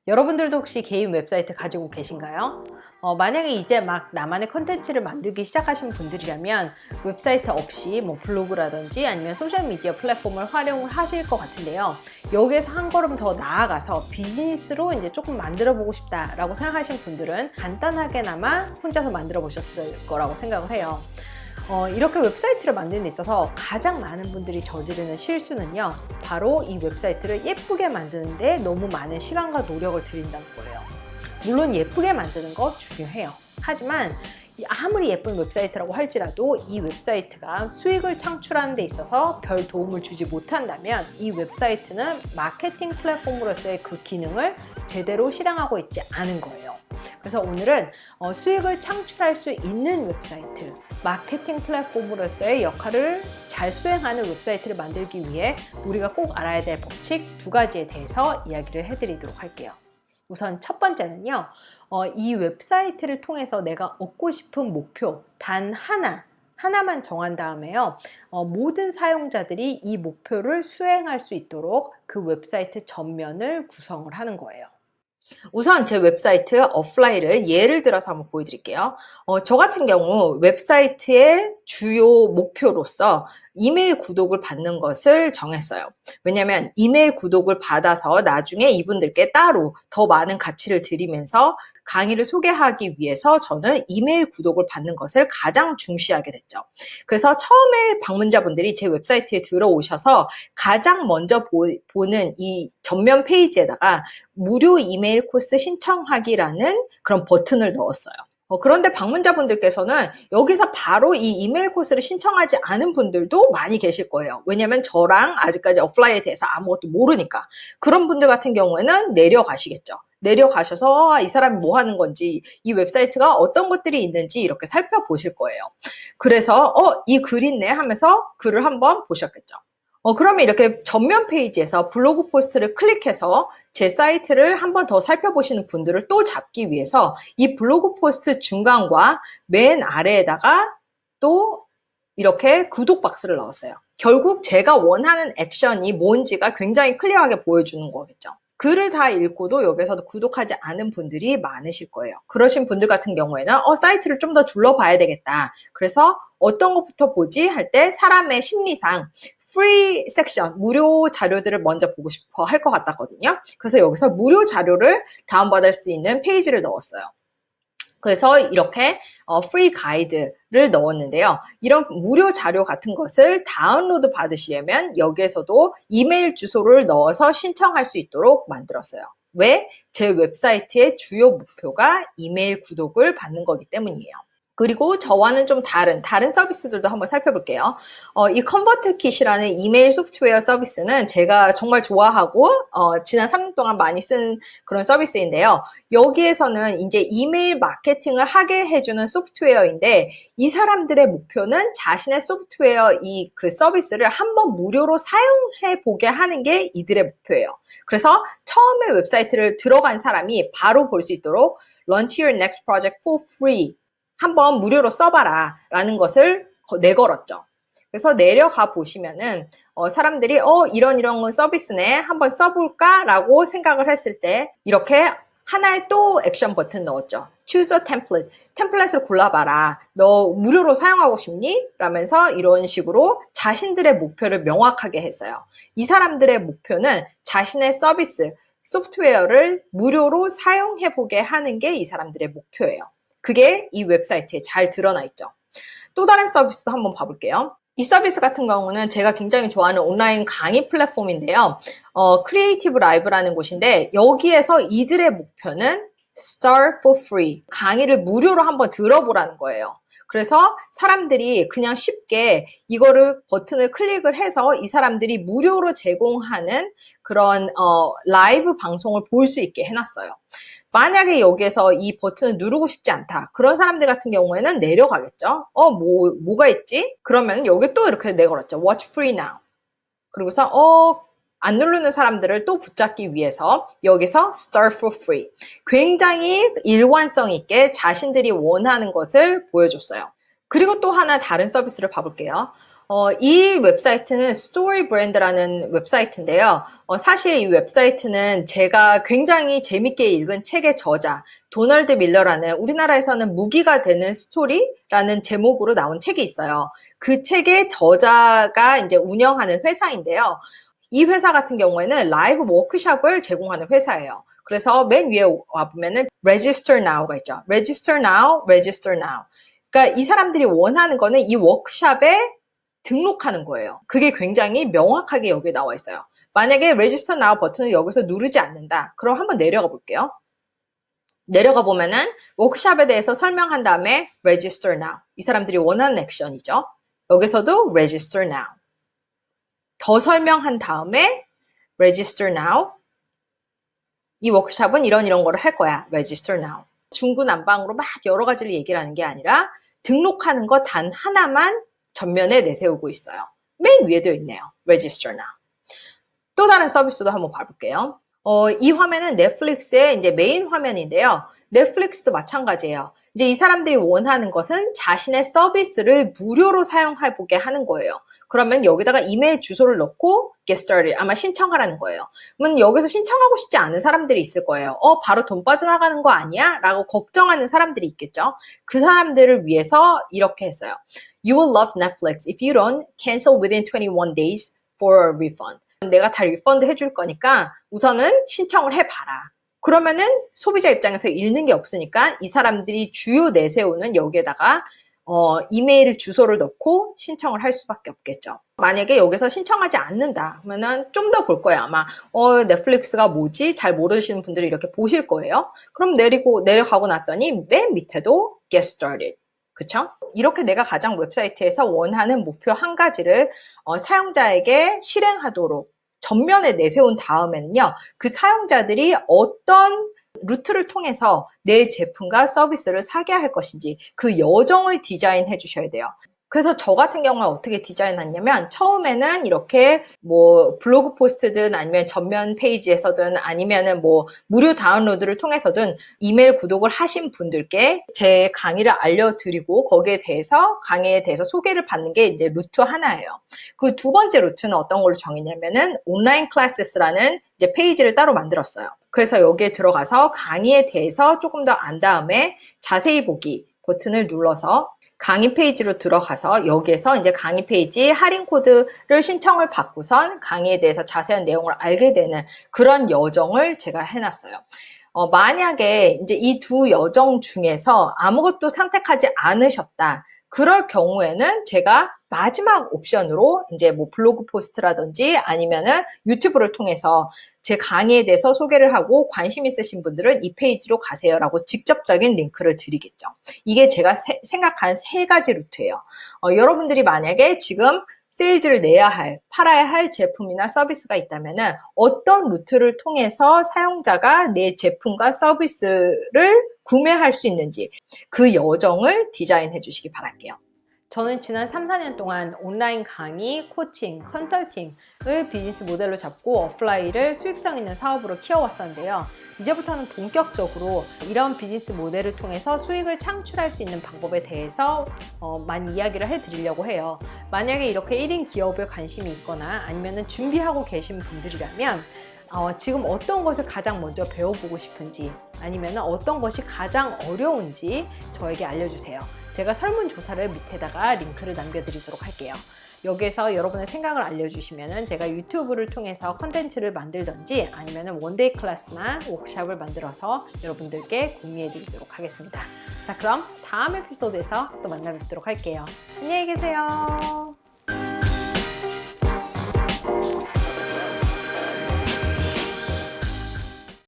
여러분들도 혹시 개인 웹사이트 가지고 계신가요? 만약에 이제 막 나만의 컨텐츠를 만들기 시작하신 분들이라면 웹사이트 없이 뭐 블로그라든지 아니면 소셜미디어 플랫폼을 활용을 하실 것 같은데요. 여기에서 한 걸음 더 나아가서 비즈니스로 이제 조금 만들어 보고 싶다라고 생각하신 분들은 간단하게나마 혼자서 만들어 보셨을 거라고 생각을 해요. 이렇게 웹사이트를 만드는 데 있어서 가장 많은 분들이 저지르는 실수는요, 바로 이 웹사이트를 예쁘게 만드는데 너무 많은 시간과 노력을 들인다는 거예요. 물론 예쁘게 만드는 거 중요해요. 하지만 아무리 예쁜 웹사이트라고 할지라도 이 웹사이트가 수익을 창출하는 데 있어서 별 도움을 주지 못한다면 이 웹사이트는 마케팅 플랫폼으로서의 그 기능을 제대로 실행하고 있지 않은 거예요. 그래서 오늘은 수익을 창출할 수 있는 웹사이트, 마케팅 플랫폼으로서의 역할을 잘 수행하는 웹사이트를 만들기 위해 우리가 꼭 알아야 될 법칙 2가지에 대해서 이야기를 해드리도록 할게요. 우선 첫 번째는요, 이 웹사이트를 통해서 내가 얻고 싶은 목표 단 하나만 정한 다음에요, 모든 사용자들이 이 목표를 수행할 수 있도록 그 웹사이트 전면을 구성을 하는 거예요. 우선 제 웹사이트 어플라이를 예를 들어서 한번 보여드릴게요. 저 같은 경우 웹사이트의 주요 목표로서 이메일 구독을 받는 것을 정했어요. 왜냐하면 이메일 구독을 받아서 나중에 이분들께 따로 더 많은 가치를 드리면서 강의를 소개하기 위해서 저는 이메일 구독을 받는 것을 가장 중시하게 됐죠. 그래서 처음에 방문자분들이 제 웹사이트에 들어오셔서 가장 먼저 보는 이 전면 페이지에다가 무료 이메일 코스 신청하기라는 그런 버튼을 넣었어요. 그런데 방문자분들께서는 여기서 바로 이 이메일 코스를 신청하지 않은 분들도 많이 계실 거예요. 왜냐하면 저랑 아직까지 어플라이에 대해서 아무것도 모르니까. 그런 분들 같은 경우에는 내려가시겠죠. 내려가셔서 이 사람이 뭐 하는 건지, 이 웹사이트가 어떤 것들이 있는지 이렇게 살펴보실 거예요. 그래서 이 글 있네 하면서 글을 한번 보셨겠죠. 그러면 이렇게 전면 페이지에서 블로그 포스트를 클릭해서 제 사이트를 한 번 더 살펴보시는 분들을 또 잡기 위해서 이 블로그 포스트 중간과 맨 아래에다가 또 이렇게 구독 박스를 넣었어요. 결국 제가 원하는 액션이 뭔지가 굉장히 클리어하게 보여주는 거겠죠. 글을 다 읽고도 여기서도 구독하지 않은 분들이 많으실 거예요. 그러신 분들 같은 경우에는 사이트를 좀 더 둘러봐야 되겠다. 그래서 어떤 것부터 보지? 할 때 사람의 심리상 프리 섹션, 무료 자료들을 먼저 보고 싶어 할 것 같았거든요. 그래서 여기서 무료 자료를 다운받을 수 있는 페이지를 넣었어요. 그래서 이렇게 프리 가이드를 넣었는데요. 이런 무료 자료 같은 것을 다운로드 받으시려면 여기에서도 이메일 주소를 넣어서 신청할 수 있도록 만들었어요. 왜? 제 웹사이트의 주요 목표가 이메일 구독을 받는 거기 때문이에요. 그리고 저와는 좀 다른 서비스들도 한번 살펴볼게요. 이 컨버트킷이라는 이메일 소프트웨어 서비스는 제가 정말 좋아하고 지난 3년 동안 많이 쓴 그런 서비스인데요. 여기에서는 이제 이메일 마케팅을 하게 해주는 소프트웨어인데 이 사람들의 목표는 자신의 소프트웨어 그 서비스를 한번 무료로 사용해 보게 하는 게 이들의 목표예요. 그래서 처음에 웹사이트를 들어간 사람이 바로 볼 수 있도록 Launch your next project for free. 한번 무료로 써봐라 라는 것을 내걸었죠. 그래서 내려가 보시면은 사람들이 이런 서비스네 한번 써볼까 라고 생각을 했을 때 이렇게 하나의 또 액션 버튼 넣었죠. Choose a template. 템플릿을 골라봐라. 너 무료로 사용하고 싶니? 라면서 이런 식으로 자신들의 목표를 명확하게 했어요. 이 사람들의 목표는 자신의 서비스, 소프트웨어를 무료로 사용해보게 하는 게 이 사람들의 목표예요. 그게 이 웹사이트에 잘 드러나 있죠. 또 다른 서비스도 한번 봐볼게요. 이 서비스 같은 경우는 제가 굉장히 좋아하는 온라인 강의 플랫폼인데요. 크리에이티브 라이브라는 곳인데 여기에서 이들의 목표는 Start for free. 강의를 무료로 한번 들어보라는 거예요. 그래서 사람들이 그냥 쉽게 이거를 버튼을 클릭을 해서 이 사람들이 무료로 제공하는 그런 라이브 방송을 볼 수 있게 해놨어요. 만약에 여기에서 이 버튼을 누르고 싶지 않다. 그런 사람들 같은 경우에는 내려가겠죠. 뭐가 있지? 그러면 여기 또 이렇게 내걸었죠. Watch free now. 그리고서 안 누르는 사람들을 또 붙잡기 위해서 여기서 Start for free. 굉장히 일관성 있게 자신들이 원하는 것을 보여줬어요. 그리고 또 하나 다른 서비스를 봐볼게요. 이 웹사이트는 스토리 브랜드라는 웹사이트인데요. 사실 이 웹사이트는 제가 굉장히 재밌게 읽은 책의 저자, 도널드 밀러라는 우리나라에서는 무기가 되는 스토리라는 제목으로 나온 책이 있어요. 그 책의 저자가 이제 운영하는 회사인데요. 이 회사 같은 경우에는 라이브 워크숍을 제공하는 회사예요. 그래서 맨 위에 와보면은 Register Now가 있죠. Register Now, Register Now. 그러니까 이 사람들이 원하는 거는 이 워크숍에 등록하는 거예요. 그게 굉장히 명확하게 여기에 나와 있어요. 만약에 Register Now 버튼을 여기서 누르지 않는다. 그럼 한번 내려가 볼게요. 내려가 보면은 워크숍에 대해서 설명한 다음에 Register Now. 이 사람들이 원하는 액션이죠. 여기서도 Register Now. 더 설명한 다음에 Register Now. 이 워크숍은 이런 거를 할 거야. Register Now. 중구난방으로 막 여러 가지를 얘기를 하는 게 아니라 등록하는 거 단 하나만 전면에 내세우고 있어요. 맨 위에 되어 있네요. Register Now. 또 다른 서비스도 한번 봐볼게요. 이 화면은 넷플릭스의 이제 메인 화면인데요. 넷플릭스도 마찬가지예요. 이제 이 사람들이 원하는 것은 자신의 서비스를 무료로 사용해보게 하는 거예요. 그러면 여기다가 이메일 주소를 넣고 get started, 아마 신청하라는 거예요. 그러면 여기서 신청하고 싶지 않은 사람들이 있을 거예요. 바로 돈 빠져나가는 거 아니야? 라고 걱정하는 사람들이 있겠죠. 그 사람들을 위해서 이렇게 했어요. You will love Netflix if you don't cancel within 21 days for a refund. 내가 다 리펀드 해줄 거니까 우선은 신청을 해봐라. 그러면은 소비자 입장에서 잃는 게 없으니까 이 사람들이 주요 내세우는 여기에다가 이메일 주소를 넣고 신청을 할 수밖에 없겠죠. 만약에 여기서 신청하지 않는다 그러면은 좀 더 볼 거예요. 아마 넷플릭스가 뭐지? 잘 모르시는 분들이 이렇게 보실 거예요. 그럼 내려가고 났더니 맨 밑에도 get started. 그쵸? 이렇게 내가 가장 웹사이트에서 원하는 목표 한 가지를 사용자에게 실행하도록 전면에 내세운 다음에는요, 그 사용자들이 어떤 루트를 통해서 내 제품과 서비스를 사게 할 것인지 그 여정을 디자인해 주셔야 돼요. 그래서 저 같은 경우는 어떻게 디자인했냐면 처음에는 이렇게 뭐 블로그 포스트든 아니면 전면 페이지에서든 아니면은 뭐 무료 다운로드를 통해서든 이메일 구독을 하신 분들께 제 강의를 알려드리고 거기에 대해서 강의에 대해서 소개를 받는 게 이제 루트 하나예요. 그 두 번째 루트는 어떤 걸로 정했냐면은 온라인 클래스라는 이제 페이지를 따로 만들었어요. 그래서 여기에 들어가서 강의에 대해서 조금 더 안 다음에 자세히 보기 버튼을 눌러서 강의 페이지로 들어가서 여기에서 이제 강의 페이지 할인 코드를 신청을 받고선 강의에 대해서 자세한 내용을 알게 되는 그런 여정을 제가 해놨어요. 만약에 이제 이 두 여정 중에서 아무것도 선택하지 않으셨다. 그럴 경우에는 제가 마지막 옵션으로 이제 뭐 블로그 포스트라든지 아니면은 유튜브를 통해서 제 강의에 대해서 소개를 하고 관심 있으신 분들은 이 페이지로 가세요라고 직접적인 링크를 드리겠죠. 이게 제가 생각한 세 가지 루트예요. 여러분들이 만약에 지금 세일즈를 내야 할, 팔아야 할 제품이나 서비스가 있다면은 어떤 루트를 통해서 사용자가 내 제품과 서비스를 구매할 수 있는지 그 여정을 디자인해 주시기 바랄게요. 저는 지난 3, 4년 동안 온라인 강의, 코칭, 컨설팅을 비즈니스 모델로 잡고 어플라이를 수익성 있는 사업으로 키워왔었는데요. 이제부터는 본격적으로 이런 비즈니스 모델을 통해서 수익을 창출할 수 있는 방법에 대해서 많이 이야기를 해드리려고 해요. 만약에 이렇게 1인 기업에 관심이 있거나 아니면 준비하고 계신 분들이라면 지금 어떤 것을 가장 먼저 배워보고 싶은지 아니면 어떤 것이 가장 어려운지 저에게 알려주세요. 제가 설문조사를 밑에다가 링크를 남겨드리도록 할게요. 여기에서 여러분의 생각을 알려주시면 제가 유튜브를 통해서 컨텐츠를 만들든지 아니면 원데이 클래스나 워크숍을 만들어서 여러분들께 공유해 드리도록 하겠습니다. 자, 그럼 다음 에피소드에서 또 만나 뵙도록 할게요. 안녕히 계세요.